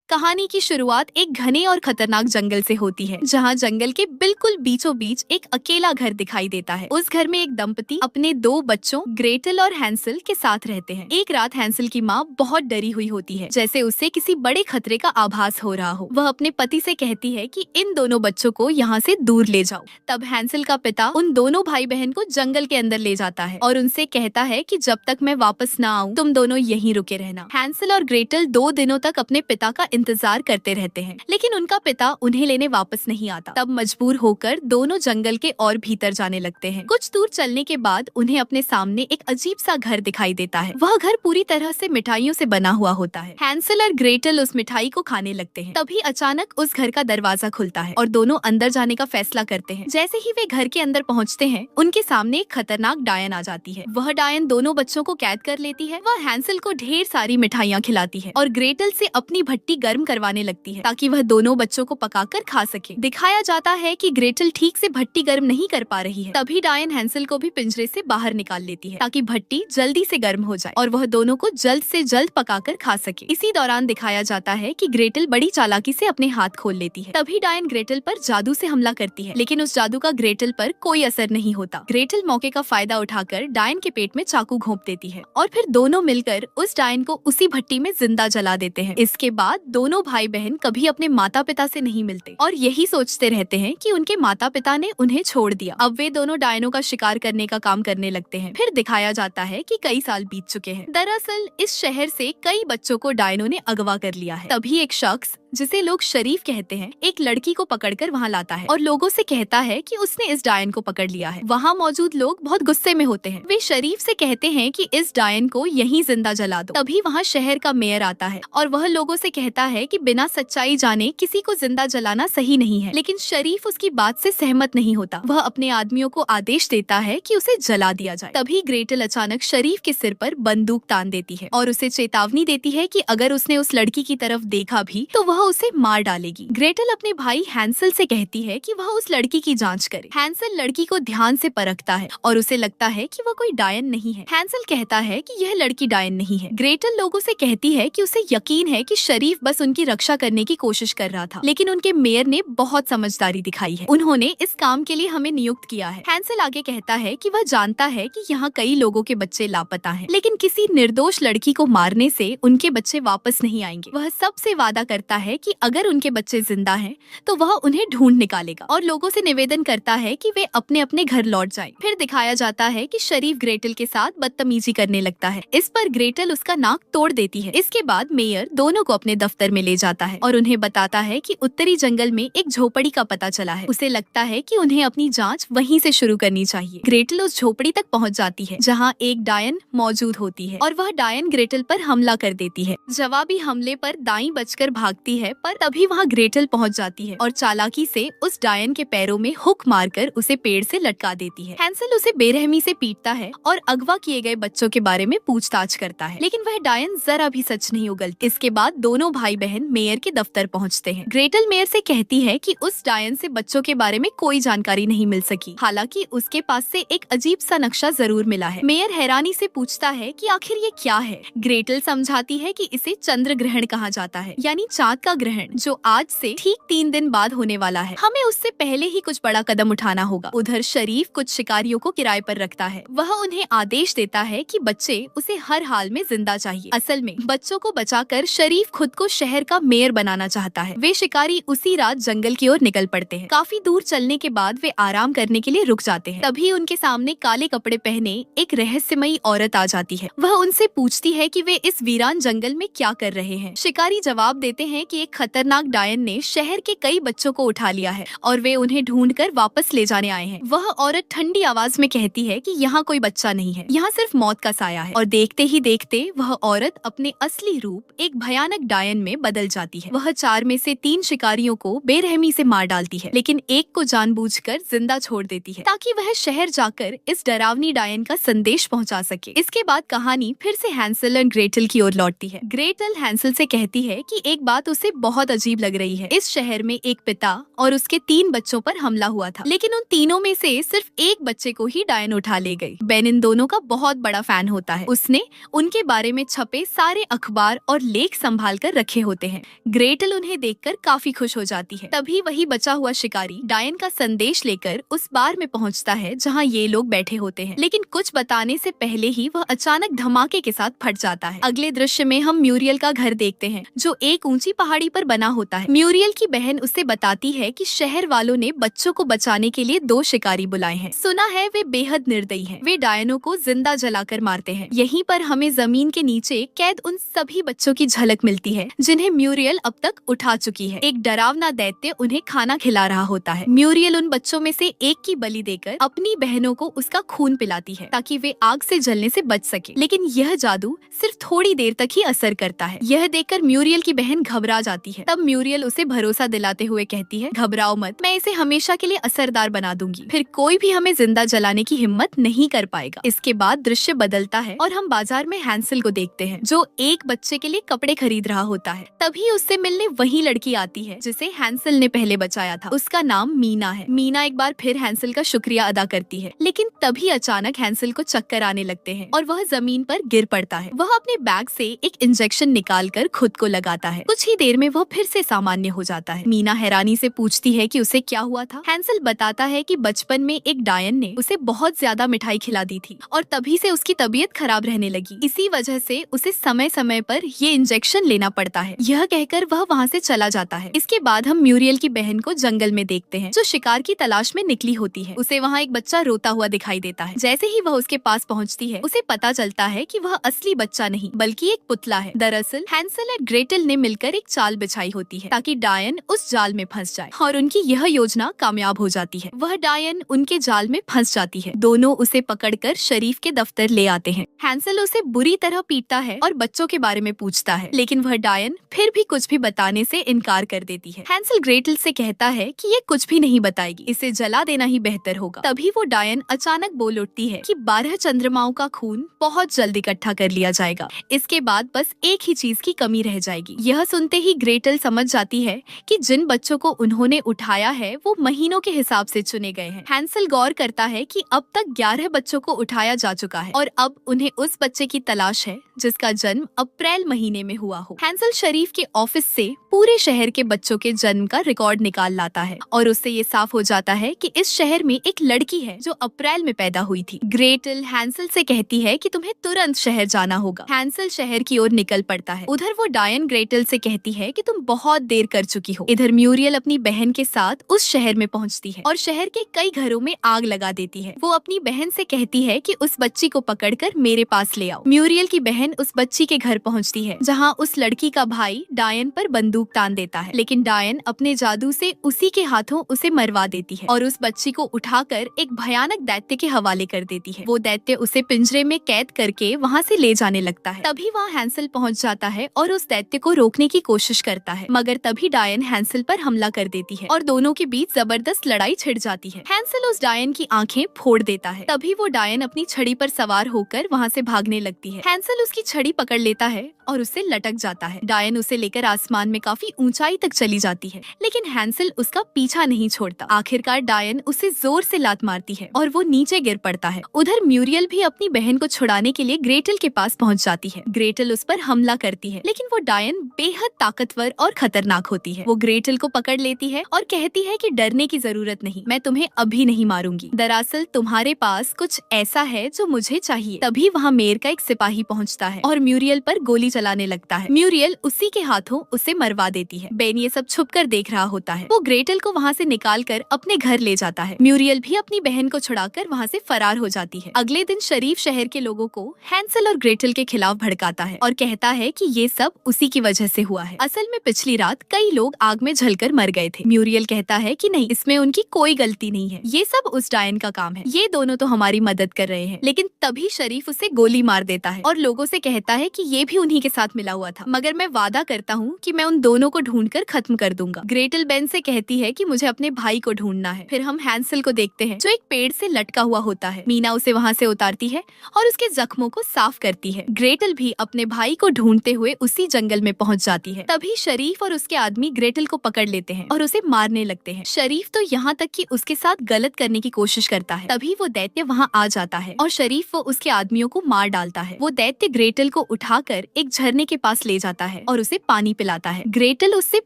कहानी की शुरुआत एक घने और खतरनाक जंगल से होती है, जहाँ जंगल के बिल्कुल बीचों बीच एक अकेला घर दिखाई देता है। उस घर में एक दंपति अपने दो बच्चों ग्रेटल और हैंसल के साथ रहते हैं। एक रात हैंसल की माँ बहुत डरी हुई होती है, जैसे उसे किसी बड़े खतरे का आभास हो रहा हो। वह अपने पति से कहती है कि इन दोनों बच्चों को यहाँ से दूर ले जाओ। तब हैंसल का पिता उन दोनों भाई बहन को जंगल के अंदर ले जाता है और उनसे कहता है कि जब तक मैं वापस न आऊँ तुम दोनों यहीं रुके रहना। हैंसल और ग्रेटल 2 दिनों तक अपने पिता का इंतजार करते रहते हैं, लेकिन उनका पिता उन्हें लेने वापस नहीं आता। तब मजबूर होकर दोनों जंगल के और भीतर जाने लगते हैं। कुछ दूर चलने के बाद उन्हें अपने सामने एक अजीब सा घर दिखाई देता है। वह घर पूरी तरह से मिठाइयों से बना हुआ होता है। हैंसल और ग्रेटल उस मिठाई को खाने लगते हैं। तभी अचानक उस घर का दरवाजा खुलता है और दोनों अंदर जाने का फैसला करते हैं। जैसे ही वे घर के अंदर पहुँचते हैं, उनके सामने एक खतरनाक डायन आ जाती है। वह डायन दोनों बच्चों को कैद कर लेती है। वह हैंसल को ढेर सारी मिठाइयाँ खिलाती है और ग्रेटल से अपनी भट्टी गर्म करवाने लगती है ताकि वह दोनों बच्चों को पकाकर खा सके। दिखाया जाता है कि ग्रेटल ठीक से भट्टी गर्म नहीं कर पा रही है। तभी डायन हैंसल को भी पिंजरे से बाहर निकाल लेती है ताकि भट्टी जल्दी से गर्म हो जाए और वह दोनों को जल्द से जल्द पकाकर खा सके। इसी दौरान दिखाया जाता है कि ग्रेटल बड़ी चालाकी से अपने हाथ खोल लेती है। तभी डायन ग्रेटल पर जादू से हमला करती है, लेकिन उस जादू का ग्रेटल पर कोई असर नहीं होता। ग्रेटल मौके का फायदा उठाकर डायन के पेट में चाकू घोंप देती है और फिर दोनों मिलकर उस डायन को उसी भट्टी में जिंदा जला देते हैं। इसके बाद दोनों भाई बहन कभी अपने माता पिता से नहीं मिलते और यही सोचते रहते हैं कि उनके माता पिता ने उन्हें छोड़ दिया। अब वे दोनों डायनों का शिकार करने का काम करने लगते हैं। फिर दिखाया जाता है कि कई साल बीत चुके हैं। दरअसल इस शहर से कई बच्चों को डायनों ने अगवा कर लिया है। तभी एक शख्स, जिसे लोग शरीफ कहते हैं, एक लड़की को पकड़कर वहाँ लाता है और लोगों से कहता है कि उसने इस डायन को पकड़ लिया है। वहाँ मौजूद लोग बहुत गुस्से में होते हैं। वे शरीफ से कहते हैं कि इस डायन को यहीं जिंदा जला दो। तभी वहाँ शहर का मेयर आता है और वह लोगों से कहता है कि बिना सच्चाई जाने किसी को जिंदा जलाना सही नहीं है, लेकिन शरीफ उसकी बात से सहमत नहीं होता। वह अपने आदमियों को आदेश देता है कि उसे जला दिया जाए। तभी ग्रेटल अचानक शरीफ के सिर पर बंदूक तान देती है और उसे चेतावनी देती है कि अगर उसने उस लड़की की तरफ देखा भी तो वह उसे मार डालेगी। ग्रेटल अपने भाई हैंसल से कहती है कि वह उस लड़की की जांच करे। हैंसल लड़की को ध्यान से परखता है और उसे लगता है कि वह कोई डायन नहीं है। हैंसल कहता है कि यह लड़की डायन नहीं है। ग्रेटल लोगों से कहती है कि उसे यकीन है कि शरीफ बस उनकी रक्षा करने की कोशिश कर रहा था, लेकिन उनके मेयर ने बहुत समझदारी दिखाई है। उन्होंने इस काम के लिए हमें नियुक्त किया है। हैंसल आगे कहता है कि वह जानता है कि यहाँ कई लोगों के बच्चे लापता हैं, लेकिन किसी निर्दोष लड़की को मारने से उनके बच्चे वापस नहीं आएंगे। वह सबसे वादा करता है कि अगर उनके बच्चे जिंदा हैं, तो वह उन्हें ढूंढ निकालेगा और लोगों से निवेदन करता है कि वे अपने अपने घर लौट जाएं। फिर दिखाया जाता है कि शरीफ ग्रेटल के साथ बदतमीजी करने लगता है। इस पर ग्रेटल उसका नाक तोड़ देती है। इसके बाद मेयर दोनों को अपने दफ्तर में ले जाता है और उन्हें बताता है कि उत्तरी जंगल में एक झोपड़ी का पता चला है। उसे लगता है कि उन्हें अपनी जांच वहीं से शुरू करनी चाहिए। ग्रेटल उस झोपड़ी तक पहुंच जाती है जहां एक डायन मौजूद होती है और वह डायन ग्रेटल पर हमला कर देती है। जवाबी हमले पर दाईं बचकर भागती है, पर तभी वहां ग्रेटल पहुंच जाती है और चालाकी से उस डायन के पैरों में हुक मारकर उसे पेड़ से लटका देती है। हैंसल उसे बेरहमी से पीटता है और अगवा किए गए बच्चों के बारे में पूछताछ करता है, लेकिन वह डायन जरा भी सच नहीं उगलती। इसके बाद दोनों भाई बहन मेयर के दफ्तर पहुंचते हैं। ग्रेटल मेयर से कहती है कि उस डायन से बच्चों के बारे में कोई जानकारी नहीं मिल सकी, हालांकि उसके पास से एक अजीब सा नक्शा जरूर मिला है। मेयर हैरानी से पूछता है कि आखिर ये क्या है। ग्रेटल समझाती है कि इसे चंद्र ग्रहण कहा जाता है, यानी चाँद का ग्रहण, जो आज से ठीक 3 दिन बाद होने वाला है। हमें उससे पहले ही कुछ बड़ा कदम उठाना होगा। उधर शरीफ कुछ शिकारियों को किराए पर रखता है। वह उन्हें आदेश देता है कि बच्चे उसे हर हाल में जिंदा चाहिए। असल में बच्चों को बचाकर शरीफ खुद को शहर का मेयर बनाना चाहता है। वे शिकारी उसी रात जंगल की ओर निकल पड़ते हैं। काफी दूर चलने के बाद वे आराम करने के लिए रुक जाते हैं। तभी उनके सामने काले कपड़े पहने एक रहस्यमयी औरत आ जाती है। वह उनसे पूछती है कि वे इस वीरान जंगल में क्या कर रहे हैं। शिकारी जवाब देते हैं कि एक खतरनाक डायन ने शहर के कई बच्चों को उठा लिया है और वे उन्हें ढूंढकर वापस ले जाने आए हैं। वह औरत ठंडी आवाज में कहती है कि यहाँ कोई बच्चा नहीं है, यहाँ सिर्फ मौत का साया है। और देखते ही देखते वह औरत अपने असली रूप एक भयानक डायन में बदल जाती है। वह 4 में से 3 शिकारियों को बेरहमी से मार डालती है, लेकिन एक को जानबूझकर जिंदा छोड़ देती है ताकि वह शहर जाकर इस डरावनी डायन का संदेश पहुंचा सके। इसके बाद कहानी फिर से हैंसल और ग्रेटल की ओर लौटती है। ग्रेटल हैंसल से कहती है कि एक बात उसे उसे बहुत अजीब लग रही है। इस शहर में एक पिता और उसके 3 बच्चों पर हमला हुआ था, लेकिन उन तीनों में से सिर्फ एक बच्चे को ही डायन उठा ले गई। बेन इन दोनों का बहुत बड़ा फैन होता है। उसने उनके बारे में छपे सारे अखबार और लेख संभाल कर रखे होते हैं। ग्रेटल उन्हें देखकर काफी खुश हो जाती है। तभी वही बचा हुआ शिकारी डायन का संदेश लेकर उस बार में पहुंचता है जहां ये लोग बैठे होते हैं, लेकिन कुछ बताने से पहले ही वह अचानक धमाके के साथ फट जाता है। अगले दृश्य में हम म्यूरियल का घर देखते हैं जो एक ऊंची पहाड़ी पर बना होता है। म्यूरियल की बहन उसे बताती है कि शहर वालों ने बच्चों को बचाने के लिए 2 शिकारी बुलाए हैं। सुना है वे बेहद निर्दयी हैं। वे डायनों को जिंदा जलाकर मारते हैं। यहीं पर हमें जमीन के नीचे कैद उन सभी बच्चों की झलक मिलती है जिन्हें म्यूरियल अब तक उठा चुकी है। एक डरावना दैत्य उन्हें खाना खिला रहा होता है। म्यूरियल उन बच्चों में से एक की बलि देकर अपनी बहनों को उसका खून पिलाती है ताकि वे आग से जलने से बच सके, लेकिन यह जादू सिर्फ थोड़ी देर तक ही असर करता है। यह देखकर म्यूरियल की बहन घबरा जाती है। तब म्यूरियल उसे भरोसा दिलाते हुए कहती है, घबराओ मत, मैं इसे हमेशा के लिए असरदार बना दूंगी, फिर कोई भी हमें जिंदा जलाने की हिम्मत नहीं कर पाएगा। इसके बाद दृश्य बदलता है और हम बाजार में हैंसल को देखते हैं जो एक बच्चे के लिए कपड़े खरीद रहा होता है। तभी उससे मिलने वही लड़की आती है जिसे हैंसल ने पहले बचाया था। उसका नाम मीना है। मीना एक बार फिर हैंसल का शुक्रिया अदा करती है, लेकिन तभी अचानक हैंसल को चक्कर आने लगते हैं और वह जमीन पर गिर पड़ता है। वह अपने बैग से एक इंजेक्शन निकालकर खुद को लगाता है। कुछ ही देर में वह फिर से सामान्य हो जाता है। मीना हैरानी से पूछती है कि उसे क्या हुआ था। हैंसल बताता है कि बचपन में एक डायन ने उसे बहुत ज्यादा मिठाई खिला दी थी और तभी से उसकी तबीयत खराब रहने लगी। इसी वजह से उसे समय समय पर ये इंजेक्शन लेना पड़ता है। यह कहकर वह वहाँ से चला जाता है। इसके बाद हम म्यूरियल की बहन को जंगल में देखते हैं जो शिकार की तलाश में निकली होती है। उसे वहाँ एक बच्चा रोता हुआ दिखाई देता है। जैसे ही वह उसके पास पहुँचती है उसे पता चलता है कि वह असली बच्चा नहीं बल्कि एक पुतला है। दरअसल हैंसल और ग्रेटल ने मिलकर एक चाल बिछाई होती है ताकि डायन उस जाल में फंस जाए और उनकी यह योजना कामयाब हो जाती है। वह डायन उनके जाल में फंस जाती है। दोनों उसे पकड़कर शरीफ के दफ्तर ले आते हैं। हैंसल उसे बुरी तरह पीटता है और बच्चों के बारे में पूछता है, लेकिन वह डायन फिर भी कुछ भी बताने से इनकार कर देती है। हैंसल ग्रेटल से कहता है कि ये कुछ भी नहीं बताएगी, इसे जला देना ही बेहतर होगा। तभी वो डायन अचानक बोल उठती है कि 12 चंद्रमाओं का खून बहुत जल्द इकट्ठा कर लिया जाएगा। इसके बाद बस एक ही चीज की कमी रह जाएगी। यह सुनते ही ग्रेटल समझ जाती है कि जिन बच्चों को उन्होंने उठाया है वो महीनों के हिसाब से चुने गए हैं। हैंसल गौर करता है कि अब तक 11 बच्चों को उठाया जा चुका है और अब उन्हें उस बच्चे की तलाश है जिसका जन्म अप्रैल महीने में हुआ हो। हैंसल शरीफ के ऑफिस से पूरे शहर के बच्चों के जन्म का रिकॉर्ड निकाल लाता है और उससे ये साफ हो जाता है कि इस शहर में एक लड़की है जो अप्रैल में पैदा हुई थी। ग्रेटल हैंसल से कहती है कि तुम्हें तुरंत शहर जाना होगा। हैंसल शहर की ओर निकल पड़ता है। उधर वो डायन ग्रेटल से कहती है कि तुम बहुत देर कर चुकी हो। इधर म्यूरियल अपनी बहन के साथ उस शहर में पहुंचती है और शहर के कई घरों में आग लगा देती है। वो अपनी बहन से कहती है कि उस बच्ची को पकड़कर मेरे पास ले आओ। म्यूरियल की बहन उस बच्ची के घर पहुंचती है जहां उस लड़की का भाई डायन पर बंदूक तान देता है, लेकिन डायन अपने जादू से उसी के हाथों उसे मरवा देती है और उस बच्ची को उठाकर एक भयानक दैत्य के हवाले कर देती है। वो दैत्य उसे पिंजरे में कैद करके वहाँ से ले जाने लगता है। तभी वहाँ हैंसल पहुँच जाता है और उस दैत्य को रोकने की कोशिश करता है, मगर तभी डायन हैंसल पर हमला कर देती है और दोनों के बीच जबरदस्त लड़ाई छिड़ जाती है। हैंसल उस डायन की आंखें फोड़ देता है। तभी वो डायन अपनी छड़ी पर सवार होकर वहाँ से भागने लगती है। हैंसल उसकी छड़ी पकड़ लेता है और उससे लटक जाता है। डायन उसे लेकर आसमान में काफी ऊंचाई तक चली जाती है, लेकिन हैंसल उसका पीछा नहीं छोड़ता। आखिरकार डायन उसे जोर से लात मारती है और वो नीचे गिर पड़ता है। उधर म्यूरियल भी अपनी बहन को छुड़ाने के लिए ग्रेटल के पास पहुंच जाती है। ग्रेटल उस पर हमला करती है, लेकिन वो डायन बेहद ताकतवर और खतरनाक होती है। वो ग्रेटल को पकड़ लेती है और कहती है कि डरने की जरूरत नहीं, मैं तुम्हें अभी नहीं मारूंगी। दरअसल तुम्हारे पास कुछ ऐसा है जो मुझे चाहिए। तभी वहाँ मेयर का एक सिपाही पहुँचता है और म्यूरियल पर गोली चलाने लगता है। म्यूरियल उसी के हाथों उसे मरवा देती है। बेन ये सब छुपकर देख रहा होता है। वो ग्रेटल को वहाँ से निकालकर अपने घर ले जाता है। म्यूरियल भी अपनी बहन को छुड़ाकर वहाँ से फरार हो जाती है। अगले दिन शरीफ शहर के लोगों को हैंसल और ग्रेटल के खिलाफ भड़काता है और कहता है कि ये सब उसी की वजह से हुआ है। असल में पिछली रात कई लोग आग में जलकर मर गए थे। म्यूरियल कहता है कि नहीं, इसमें उनकी कोई गलती नहीं है, ये सब उस डायन का काम है। ये दोनों तो हमारी मदद कर रहे हैं। लेकिन तभी शरीफ उसे गोली मार देता है और लोगों से कहता है कि ये भी उन्हीं के साथ मिला हुआ था, मगर मैं वादा करता हूँ कि मैं उन दोनों को ढूंढकर खत्म कर दूंगा। ग्रेटल बेन से कहती है कि मुझे अपने भाई को ढूंढना है। फिर हम हैंसल को देखते हैं जो एक पेड़ से लटका हुआ होता है। मीना उसे वहाँ से उतारती है और उसके जख्मों को साफ करती है। ग्रेटल भी अपने भाई को ढूंढते हुए उसी जंगल में पहुँच जाती है। तभी शरीफ और उसके आदमी ग्रेटल को पकड़ लेते हैं और उसे मारने लगते हैं। शरीफ तो यहाँ तक कि उसके साथ गलत करने की कोशिश करता है। तभी वो दैत्य वहाँ आ जाता है और शरीफ वो उसके आदमियों को मार डालता है। वो दैत्य ग्रेटल को उठाकर एक झरने के पास ले जाता है और उसे पानी पिलाता है। ग्रेटल उससे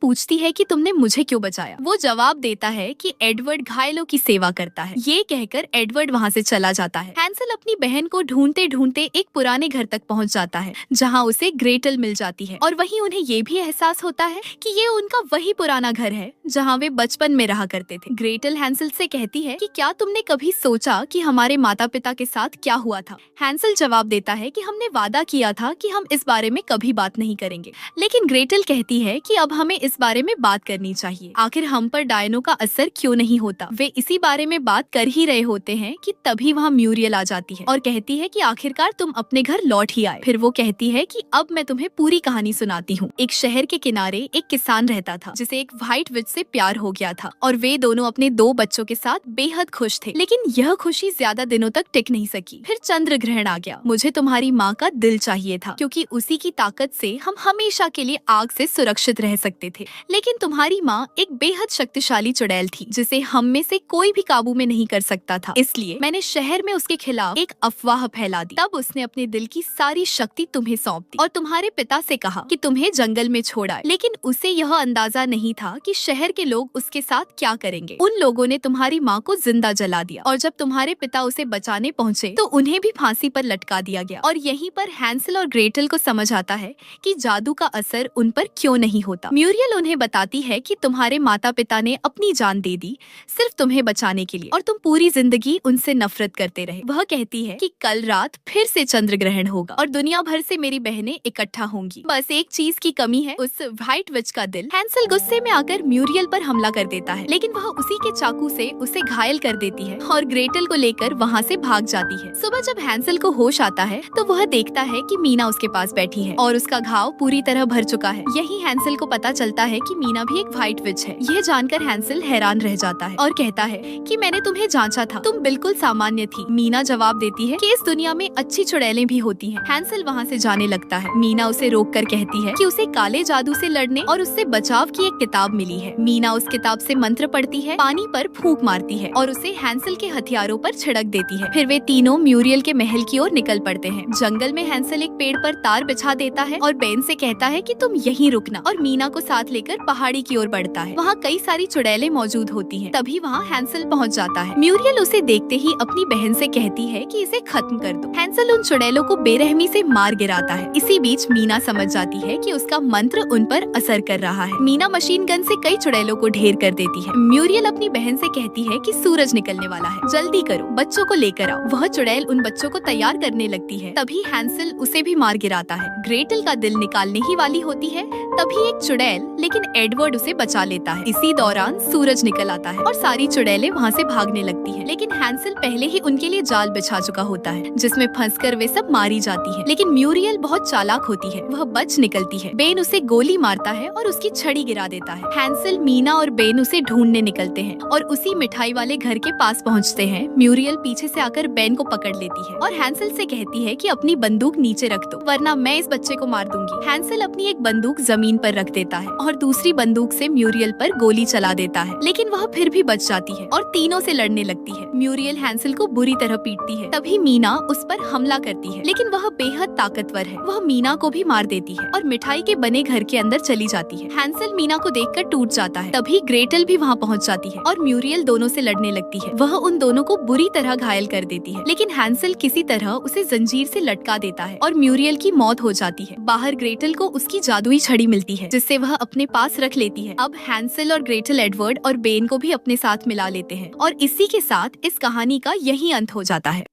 पूछती है कि तुमने मुझे क्यों बचाया। वो जवाब देता है कि एडवर्ड घायलों की सेवा करता है। ये कहकर एडवर्ड वहाँ से चला जाता है। हैंसल अपनी बहन को ढूंढते ढूंढते एक पुराने घर तक पहुँच जाता है जहाँ उसे ग्रेटल मिल जाती है और वहीं उन्हें ये भी एहसास होता है कि ये उनका वही पुराना घर है जहाँ वे बचपन में रहा करते थे। ग्रेटल हैंसल से कहती है कि क्या तुमने कभी सोचा कि हमारे माता पिता के साथ क्या हुआ था। हैंसल जवाब देता है कि हमने वादा किया था कि हम इस बारे में कभी बात नहीं करेंगे, लेकिन ग्रेटल कहती है कि अब हमें इस बारे में बात करनी चाहिए। आखिर हम पर डायनो का असर क्यों नहीं होता। वे इसी बारे में बात कर ही रहे होते हैं कि तभी वहाँ म्यूरियल आ जाती है और कहती है कि आखिरकार तुम अपने घर लौट ही आए। फिर वो कहती है कि अब मैं तुम्हें पूरी कहानी सुनाती हूँ। एक शहर के किनारे एक किसान रहता था जिसे एक व्हाइट विच से प्यार हो गया था और वे दोनों अपने 2 बच्चों के साथ बेहद खुश थे। लेकिन यह खुशी ज्यादा दिनों तक टिक नहीं सकी। फिर चंद्र ग्रहण आ गया। मुझे तुम्हारी माँ का दिल चाहिए था क्योंकि उसी की ताकत से हम हमेशा के लिए आग से सुरक्षित रह सकते थे। लेकिन तुम्हारी माँ एक बेहद शक्तिशाली चुड़ैल थी जिसे हम में से कोई भी काबू में नहीं कर सकता था। इसलिए मैंने शहर में उसके खिलाफ एक अफवाह फैला दी। तब उसने अपने दिल की सारी शक्ति तुम्हें सौंप दी और तुम्हारे पिता से कहा कि तुम्हें जंगल में छोड़ा। लेकिन उसे यह अंदाजा नहीं था कि शहर के लोग उसके साथ क्या करेंगे। उन लोगों ने तुम्हारी माँ को जिंदा जला दिया और जब तुम्हारे पिता उसे बचाने पहुँचे तो उन्हें भी फांसी पर लटका दिया गया। और यहीं पर हैंसल और ग्रेटल को समझ आता है कि जादू का असर उन पर क्यों नहीं होता। म्यूरियल उन्हें बताती है कि तुम्हारे माता पिता ने अपनी जान दे दी सिर्फ तुम्हें बचाने के लिए और तुम पूरी जिंदगी उनसे नफरत करते रहे। वह कहती है कि कल रात फिर से चंद्र ग्रहण होगा और दुनिया भर से मेरी बहनें इकट्ठा होंगी। बस एक चीज की कमी है, उस व्हाइट विच का दिल। हैंसल गुस्से में आकर म्यूरियल पर हमला कर देता है, लेकिन वह उसी के चाकू से उसे घायल कर देती है और ग्रेटल को लेकर वहाँ से भाग जाती है। सुबह जब हैंसल को होश आता है तो वह देखता है कि मीना उसके पास बैठी है और उसका घाव पूरी तरह भर चुका है। यही हैंसल को पता चलता है कि मीना भी एक व्हाइट विच है। यह जानकर हैंसल हैरान रह जाता है और कहता है कि मैंने तुम्हें जांचा था, तुम बिल्कुल सामान्य थी। मीना जवाब देती है कि इस दुनिया में अच्छी चुड़ैलें भी होती हैं। हैंसल वहाँ से जाने लगता है। मीना उसे रोककर कहती है कि उसे काले जादू से लड़ने और उससे बचाव की एक किताब मिली है। मीना उस किताब से मंत्र पढ़ती है, पानी पर फूंक मारती है और उसे हैंसल के हथियारों पर छिड़क देती है। फिर वे तीनों म्यूरियल के महल की ओर निकल पड़ते हैं। जंगल में हैंसल एक पेड़ पर तार बिछा देता है और बेन से कहता है कि तुम यहीं रुकना और मीना को साथ लेकर पहाड़ी की ओर बढ़ता है। वहाँ कई सारी चुड़ैलें मौजूद होती हैं। तभी वहाँ हैंसल पहुँच जाता है। म्यूरियल उसे देखते ही अपनी बहन से कहती है कि इसे खत्म कर दो। हैंसल उन चुड़ैलों को बेरहमी से मार गिराता है। इसी बीच मीना समझ जाती है कि उसका मंत्र उन पर असर कर रहा है। मीना मशीन गन से कई चुड़ैलों को ढेर कर देती है। म्यूरियल अपनी बहन से कहती है कि सूरज निकलने वाला है, जल्दी करो, बच्चों को लेकर आओ। वह चुड़ैल उन बच्चों को तैयार करने लगती है। तभी हैंसल उसे भी मार गिराता है। ग्रेटल का दिल निकालने ही वाली होती है, तभी एक चुड़ैल, लेकिन एडवर्ड उसे बचा लेता है। इसी दौरान सूरज निकल आता है और सारी चुड़ैलें वहाँ से भागने लगती है। लेकिन हैंसल पहले ही उनके लिए जाल बिछा चुका होता है जिसमें फंसकर वे सब मारी जाती है। लेकिन म्यूरियल बहुत चालाक होती है, वह बच निकलती है। बेन उसे गोली मारता है और उसकी छड़ी गिरा देता है। हैंसल, मीना और बेन उसे ढूंढने निकलते हैं और उसी मिठाई वाले घर के पास पहुँचते हैं। म्यूरियल पीछे से आकर बेन को पकड़ लेती है और हैंसल से कहती है कि अपनी बंदूक नीचे रख दो वरना मैं इस बच्चे को मार दूंगी। हैंसल अपनी एक बंदूक जमीन पर रख देता है और दूसरी बंदूक से म्यूरियल पर गोली चला देता है, लेकिन वह फिर भी बच जाती है और तीनों से लड़ने लगती है। म्यूरियल हैंसल को बुरी तरह पीटती है। तभी मीना उस पर हमला करती है, लेकिन वह बेहद ताकतवर है। वह मीना को भी मार देती है और मिठाई के बने घर के अंदर चली जाती है। हैंसल मीना को देखकर टूट जाता है। तभी ग्रेटल भी वहाँ पहुँच जाती है और म्यूरियल दोनों से लड़ने लगती है। वह उन दोनों को बुरी तरह घायल कर देती है, लेकिन हैंसल किसी तरह उसे जंजीर से लटका देता है और म्यूरियल की मौत हो जाती है। बाहर ग्रेटल को उसकी जादुई छड़ी मिलती है जिससे वह अपने पास रख लेती है। अब हैंसल और ग्रेटल एडवर्ड और बेन को भी अपने साथ मिला लेते हैं और इसी के साथ इस कहानी का यही अंत हो जाता है।